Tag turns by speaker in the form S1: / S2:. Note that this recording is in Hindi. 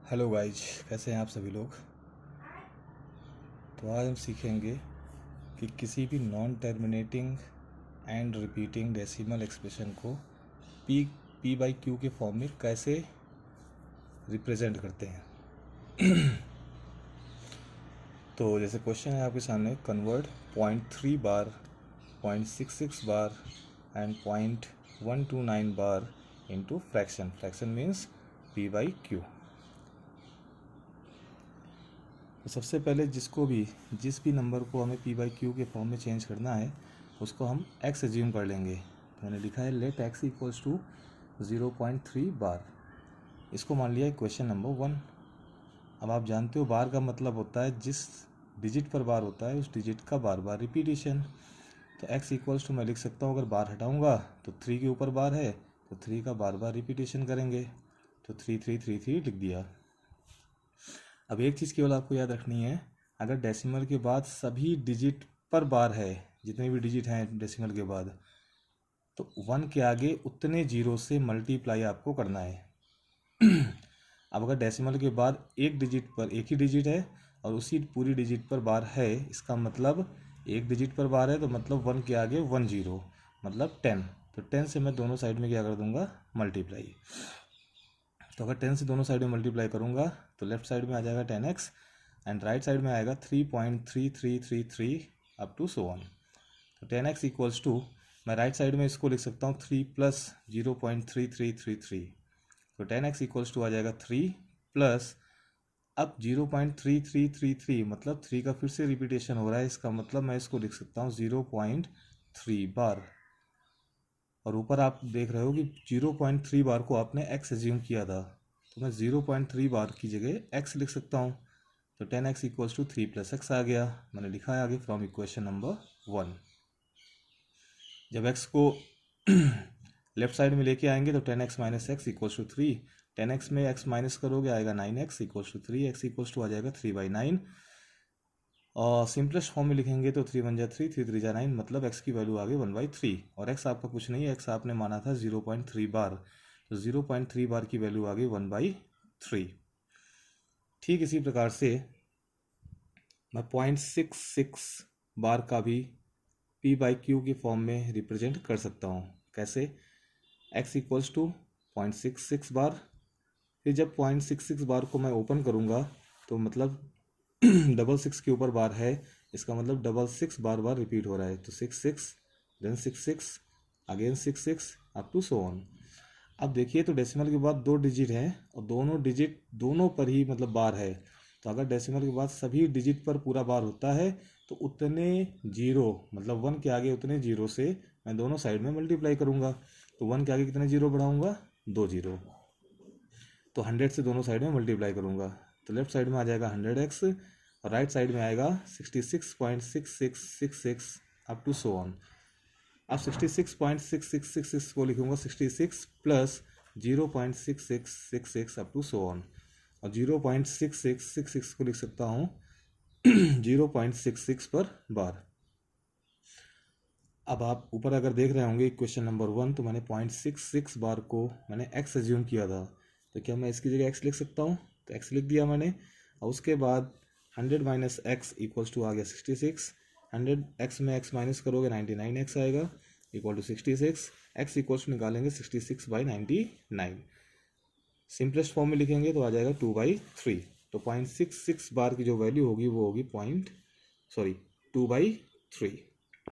S1: हेलो गाइज, कैसे हैं आप सभी लोग। तो आज हम सीखेंगे कि किसी भी non terminating and repeating decimal expression को पी पी बाई क्यू के फॉर्म में कैसे रिप्रेजेंट करते हैं। तो जैसे क्वेश्चन है आपके सामने, convert 0.3 bar, 0.66 bar and 0.129 bar into fraction. Fraction means P by Q. तो सबसे पहले जिस भी नंबर को हमें पी बाई क्यू के फॉर्म में चेंज करना है उसको हम एक्स एज्यूम कर लेंगे। तो मैंने लिखा है लेट एक्स इक्वल्स टू 0.3 बार। इसको मान लिया है क्वेश्चन नंबर 1। अब आप जानते हो बार का मतलब होता है जिस डिजिट पर बार होता है उस डिजिट का बार बार रिपीटेशन। तो एक्स इक्वल्स टू मैं लिख सकता हूँ, अगर बार हटाऊँगा तो 3 के ऊपर बार है तो 3 का बार बार रिपीटेशन करेंगे, तो 3 3 3 3 लिख दिया। अब एक चीज़ केवल आपको याद रखनी है, अगर डेसिमल के बाद सभी डिजिट पर बार है, जितने भी डिजिट हैं डेसिमल के बाद, तो 1 के आगे उतने जीरो से मल्टीप्लाई आपको करना है। अब अगर डेसिमल के बाद एक डिजिट पर एक ही डिजिट है और उसी पूरी डिजिट पर बार है, इसका मतलब एक डिजिट पर बार है तो मतलब 1 के आगे 1 जीरो मतलब 10। तो 10 से मैं दोनों साइड में क्या कर दूंगा, मल्टीप्लाई। तो अगर 10 से दोनों साइड में मल्टीप्लाई करूँगा तो लेफ्ट साइड में आ जाएगा 10x एंड राइट साइड में आएगा 3.3333 अप टू सो ऑन। तो 10x इक्वल्स टू, मैं राइट साइड में इसको लिख सकता हूँ 3 प्लस 0.3333। तो 10x इक्वल्स टू आ जाएगा 3 प्लस अब 0.3333 मतलब 3 का फिर से रिपीटेशन हो रहा है, इसका मतलब मैं इसको लिख सकता हूँ 0.3 बार। और ऊपर आप देख रहे हो कि 0.3 बार को आपने x एज्यूम किया था, तो मैं 0.3 बार की जगह x लिख सकता हूँ। तो 10x equals to 3 plus x आ गया, मैंने लिखा है आगे फ्रॉम इक्वेशन नंबर 1। जब x को लेफ्ट साइड में लेके आएंगे तो 10x minus X equals to 3। 10x में x माइनस करोगे आएगा 9x equals to 3, x equals to आ जाएगा 3/9। और सिंपलेस्ट फॉर्म में लिखेंगे तो 3 1 जा 3, 3 3 जा 9, मतलब x की वैल्यू आ गई 1/3। और x आपका कुछ नहीं है, x आपने माना था 0.3 बार, तो 0.3 बार की वैल्यू आ गई 1/3। ठीक इसी प्रकार से मैं 0.66 बार का भी p बाई क्यू के फॉर्म में रिप्रेजेंट कर सकता हूँ। कैसे, x इक्वल्स टू 0.66 बार, फिर जब 0.66 बार को मैं ओपन करूँगा तो मतलब 66 के ऊपर बार है, इसका मतलब 66 बार बार रिपीट हो रहा है। तो 66 then 66 again 66 up to so on. अब देखिए तो डेसिमल के बाद दो डिजिट हैं और दोनों डिजिट दोनों पर ही मतलब बार है, तो अगर डेसिमल के बाद सभी डिजिट पर पूरा बार होता है तो उतने जीरो मतलब 1 के आगे उतने जीरो से मैं दोनों साइड में मल्टीप्लाई करूँगा। तो 1 के आगे कितने जीरो बढ़ाऊँगा, 2 जीरो। तो 100 से दोनों साइड में मल्टीप्लाई करूँगा तो लेफ्ट साइड में आ जाएगा 100x और राइट साइड में आएगा 66.6666 अप टू सो ऑन। अब 66.6666 को लिखूँगा 66 plus 0.6666 up to so on, और 0.6666 को लिख सकता हूँ 0.66 पर बार। अब आप ऊपर अगर देख रहे होंगे क्वेश्चन नंबर 1, तो मैंने 0.66 बार को मैंने x एज्यूम किया था, तो क्या मैं इसकी जगह x लिख सकता हूँ, तो x लिख दिया मैंने। और उसके बाद 100 माइनस एक्स इक्वल्स टू आ गया 66। 100x में x माइनस करोगे 99x आएगा equal to 66। x equals to निकालेंगे 66/99। सिंपलेस्ट फॉर्म में लिखेंगे तो आ जाएगा 2/3। तो 0.66 बार की जो वैल्यू होगी वो होगी 2/3।